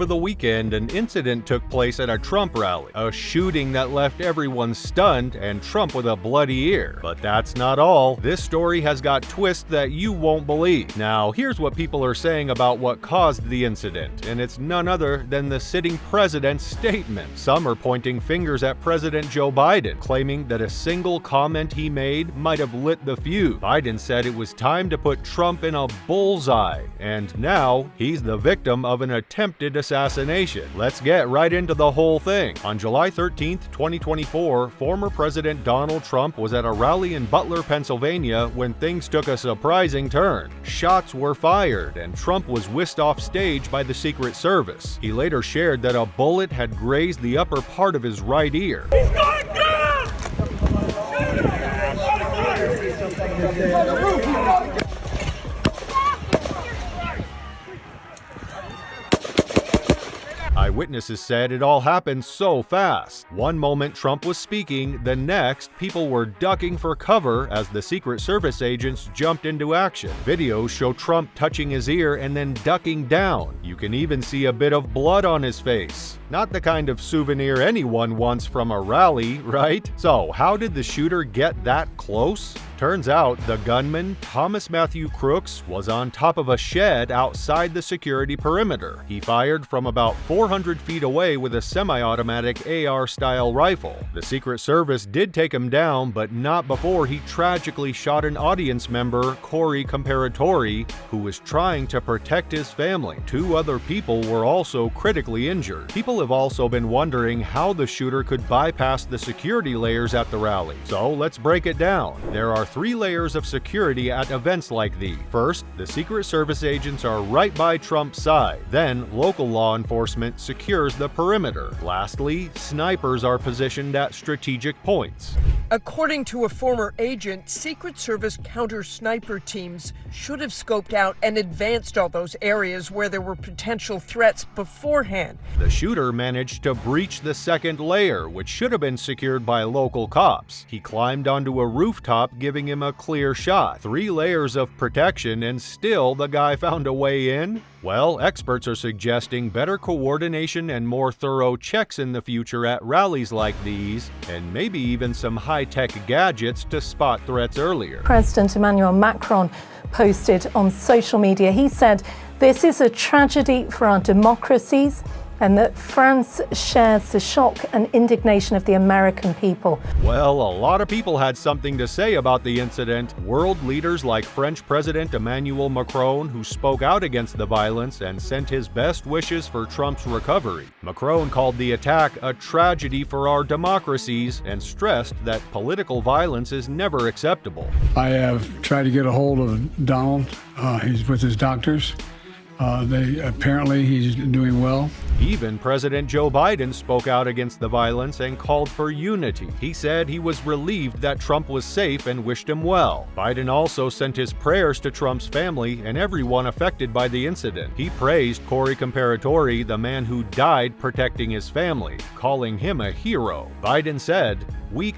over the weekend, an incident took place at a Trump rally, a shooting that left everyone stunned and Trump with a bloody ear. But that's not all. This story has got twists that you won't believe. Now, here's what people are saying about what caused the incident, and it's none other than the sitting president's statement. Some are pointing fingers at President Joe Biden, claiming that a single comment he made might have lit the fuse. Biden said it was time to put Trump in a bullseye, and now he's the victim of an attempted assassination. Let's get right into the whole thing. On July 13th, 2024, former President Donald Trump was at a rally in Butler, Pennsylvania when things took a surprising turn. Shots were fired, and Trump was whisked off stage by the Secret Service. He later shared that a bullet had grazed the upper part of his right ear. He's going down! Eyewitnesses said it all happened so fast. One moment Trump was speaking, the next people were ducking for cover as the Secret Service agents jumped into action. Videos show Trump touching his ear and then ducking down. You can even see a bit of blood on his face. Not the kind of souvenir anyone wants from a rally, right? So, how did the shooter get that close? Turns out the gunman, Thomas Matthew Crooks, was on top of a shed outside the security perimeter. He fired from about 400 feet away with a semi-automatic AR-style rifle. The Secret Service did take him down, but not before he tragically shot an audience member, Corey Comparatori, who was trying to protect his family. 2 other people were also critically injured. People have also been wondering how the shooter could bypass the security layers at the rally. So let's break it down. There are 3 layers of security at events like these. First, the Secret Service agents are right by Trump's side. Then, local law enforcement secures the perimeter. Lastly, snipers are positioned at strategic points. According to a former agent, Secret Service counter-sniper teams should have scoped out and advanced all those areas where there were potential threats beforehand. The shooter managed to breach the second layer, which should have been secured by local cops. He climbed onto a rooftop, giving him a clear shot. 3 layers of protection, and still the guy found a way in? Well, experts are suggesting better coordination and more thorough checks in the future at rallies like these, and maybe even some high-tech gadgets to spot threats earlier. President Emmanuel Macron posted on social media. He said, "This is a tragedy for our democracies," and that France shares the shock and indignation of the American people. Well, a lot of people had something to say about the incident. World leaders like French President Emmanuel Macron, who spoke out against the violence and sent his best wishes for Trump's recovery. Macron called the attack a tragedy for our democracies and stressed that political violence is never acceptable. I have tried to get a hold of Donald. He's with his doctors. Apparently he's doing well. Even President Joe Biden spoke out against the violence and called for unity. He said he was relieved that Trump was safe and wished him well. Biden also sent his prayers to Trump's family and everyone affected by the incident. He praised Corey Comparatori, the man who died protecting his family, calling him a hero. Biden said, we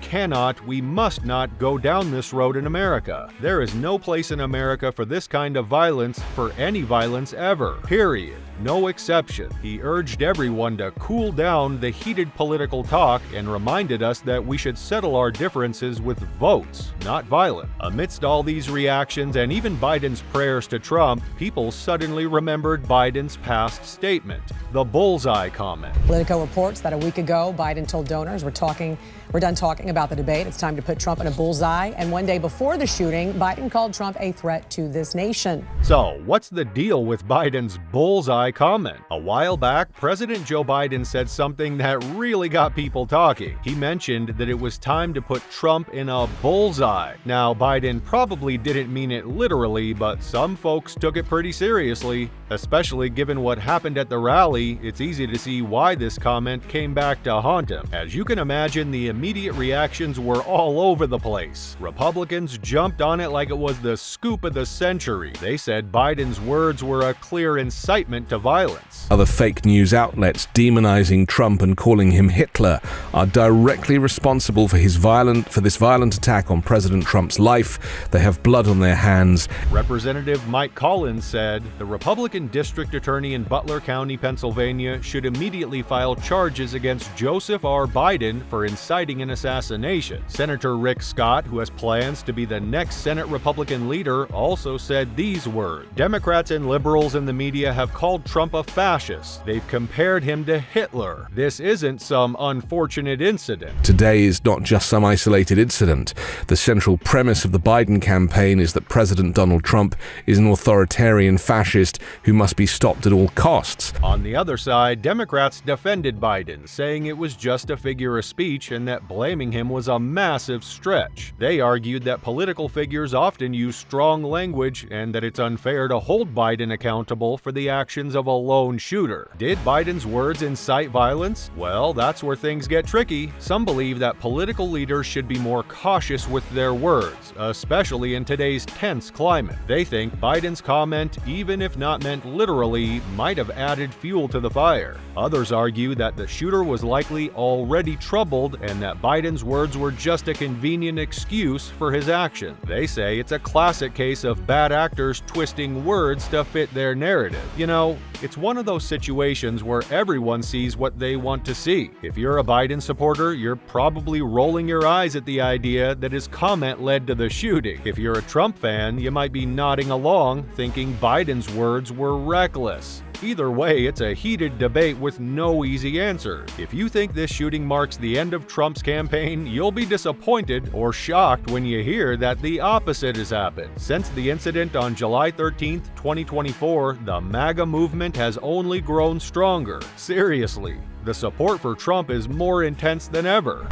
must not go down this road in America. There is no place in America for this kind of violence, for any violence ever, period. No exception. He urged everyone to cool down the heated political talk and reminded us that we should settle our differences with votes, not violence. Amidst all these reactions and even Biden's prayers to Trump, people suddenly remembered Biden's past statement, the bullseye comment. Politico reports that a week ago, Biden told donors, we're done talking about the debate. It's time to put Trump in a bullseye. And one day before the shooting, Biden called Trump a threat to this nation. So, what's the deal with Biden's bullseye comment? A while back, President Joe Biden said something that really got people talking. He mentioned that it was time to put Trump in a bullseye. Now, Biden probably didn't mean it literally, but some folks took it pretty seriously. Especially given what happened at the rally, it's easy to see why this comment came back to haunt him. As you can imagine, the immediate reactions were all over the place. Republicans jumped on it like it was the scoop of the century. They said Biden's words were a clear incitement to violence. Other fake news outlets demonizing Trump and calling him Hitler are directly responsible for this violent attack on President Trump's life. They have blood on their hands. Representative Mike Collins said the Republican Assistant District Attorney in Butler County, Pennsylvania, should immediately file charges against Joseph R. Biden for inciting an assassination. Senator Rick Scott, who has plans to be the next Senate Republican leader, also said these words. Democrats and liberals in the media have called Trump a fascist. They've compared him to Hitler. This isn't some unfortunate incident. Today is not just some isolated incident. The central premise of the Biden campaign is that President Donald Trump is an authoritarian fascist who must be stopped at all costs. On the other side, Democrats defended Biden, saying it was just a figure of speech and that blaming him was a massive stretch. They argued that political figures often use strong language and that it's unfair to hold Biden accountable for the actions of a lone shooter. Did Biden's words incite violence? Well, that's where things get tricky. Some believe that political leaders should be more cautious with their words, especially in today's tense climate. They think Biden's comment, even if not meant literally, might have added fuel to the fire. Others argue that the shooter was likely already troubled and that Biden's words were just a convenient excuse for his action. They say it's a classic case of bad actors twisting words to fit their narrative. You know, it's one of those situations where everyone sees what they want to see. If you're a Biden supporter, you're probably rolling your eyes at the idea that his comment led to the shooting. If you're a Trump fan, you might be nodding along, thinking Biden's words were reckless. Either way, it's a heated debate with no easy answer. If you think this shooting marks the end of Trump's campaign, you'll be disappointed or shocked when you hear that the opposite has happened. Since the incident on July 13, 2024, the MAGA movement has only grown stronger. Seriously, the support for Trump is more intense than ever.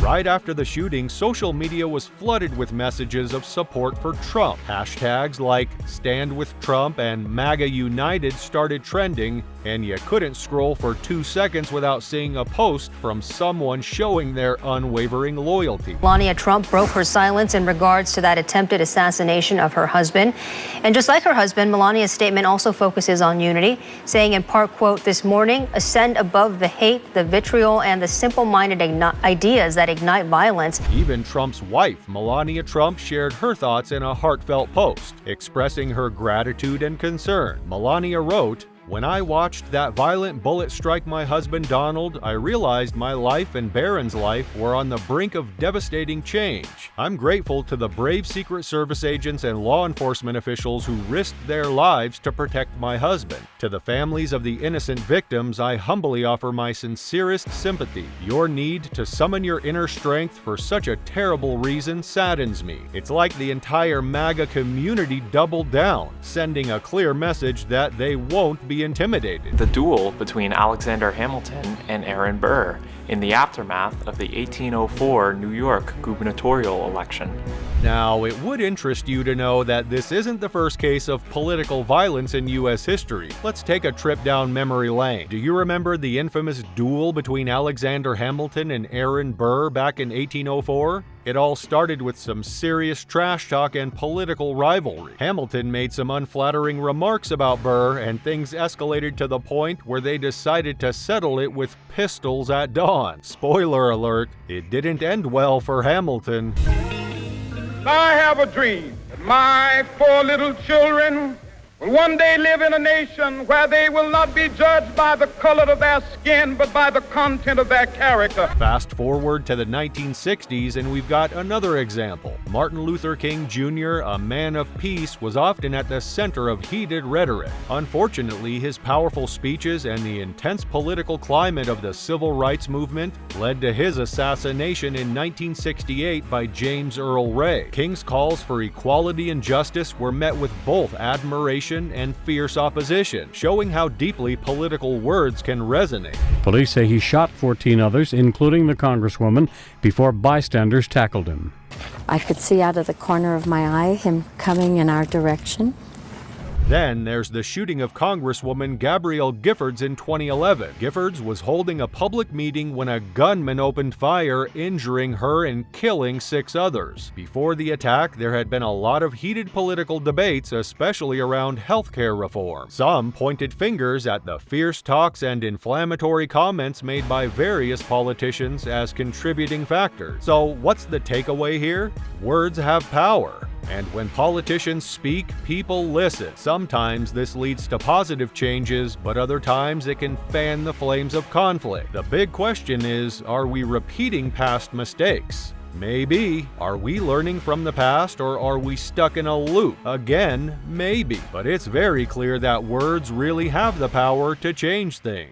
Right after the shooting, social media was flooded with messages of support for Trump. Hashtags like Stand with Trump and MAGA United started trending, and you couldn't scroll for 2 seconds without seeing a post from someone showing their unwavering loyalty. Melania Trump broke her silence in regards to that attempted assassination of her husband. And just like her husband, Melania's statement also focuses on unity, saying in part, quote, "This morning, ascend above the hate, the vitriol, and the simple-minded ideas that ignite violence." Even Trump's wife, Melania Trump, shared her thoughts in a heartfelt post, expressing her gratitude and concern. Melania wrote, "When I watched that violent bullet strike my husband Donald, I realized my life and Barron's life were on the brink of devastating change. I'm grateful to the brave Secret Service agents and law enforcement officials who risked their lives to protect my husband. To the families of the innocent victims, I humbly offer my sincerest sympathy. Your need to summon your inner strength for such a terrible reason saddens me." It's like the entire MAGA community doubled down, sending a clear message that they won't be intimidated. The duel between Alexander Hamilton and Aaron Burr in the aftermath of the 1804 New York gubernatorial election. Now, it would interest you to know that this isn't the first case of political violence in U.S. history. Let's take a trip down memory lane. Do you remember the infamous duel between Alexander Hamilton and Aaron Burr back in 1804? It all started with some serious trash talk and political rivalry. Hamilton made some unflattering remarks about Burr, and things escalated to the point where they decided to settle it with pistols at dawn. Spoiler alert, it didn't end well for Hamilton. I have a dream that my 4 little children will one day live in a nation where they will not be judged by the color of their skin, but by the content of their character. Fast forward to the 1960s, and we've got another example. Martin Luther King Jr., a man of peace, was often at the center of heated rhetoric. Unfortunately, his powerful speeches and the intense political climate of the civil rights movement led to his assassination in 1968 by James Earl Ray. King's calls for equality and justice were met with both admiration and fierce opposition, showing how deeply political words can resonate. Police say he shot 14 others, including the Congresswoman, before bystanders tackled him. I could see out of the corner of my eye him coming in our direction. Then there's the shooting of Congresswoman Gabrielle Giffords in 2011. Giffords was holding a public meeting when a gunman opened fire, injuring her and killing 6 others. Before the attack, there had been a lot of heated political debates, especially around healthcare reform. Some pointed fingers at the fierce talks and inflammatory comments made by various politicians as contributing factors. So what's the takeaway here? Words have power. And when politicians speak, people listen. Sometimes this leads to positive changes, but other times it can fan the flames of conflict. The big question is, are we repeating past mistakes? Maybe. Are we learning from the past, or are we stuck in a loop? Again, maybe. But it's very clear that words really have the power to change things.